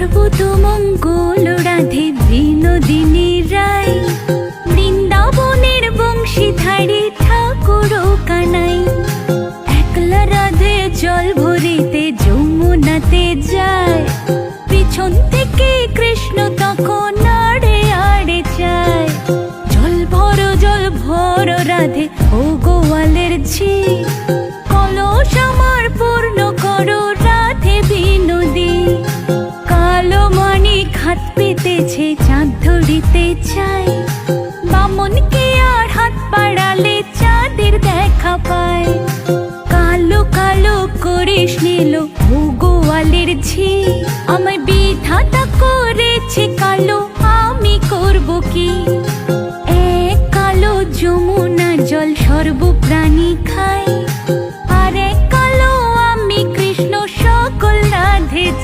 সর্বতমঙ্গল রাধে বিনোদিনী রায়, বৃন্দাবনের বংশীধারী ঠাকুর কানাই। একলা রাধে জল ভরিতে যমুনাতে যায়, পিছন থেকে কৃষ্ণ তখন আড়ে আড়ে যায়। জল ভর রাধে ও গোয়ালের ঝি, কলস আমার পূর্ণ করো রাধে বিনোদী। কালো মানিক হাত পেতেছে চাঁদ ধরিতে চাই, বামনকে আর হাত বাড়ালে চাঁদের দেখা পায়। কালো কালো করিস নীল ও গোয়ালের ঝি, আমায়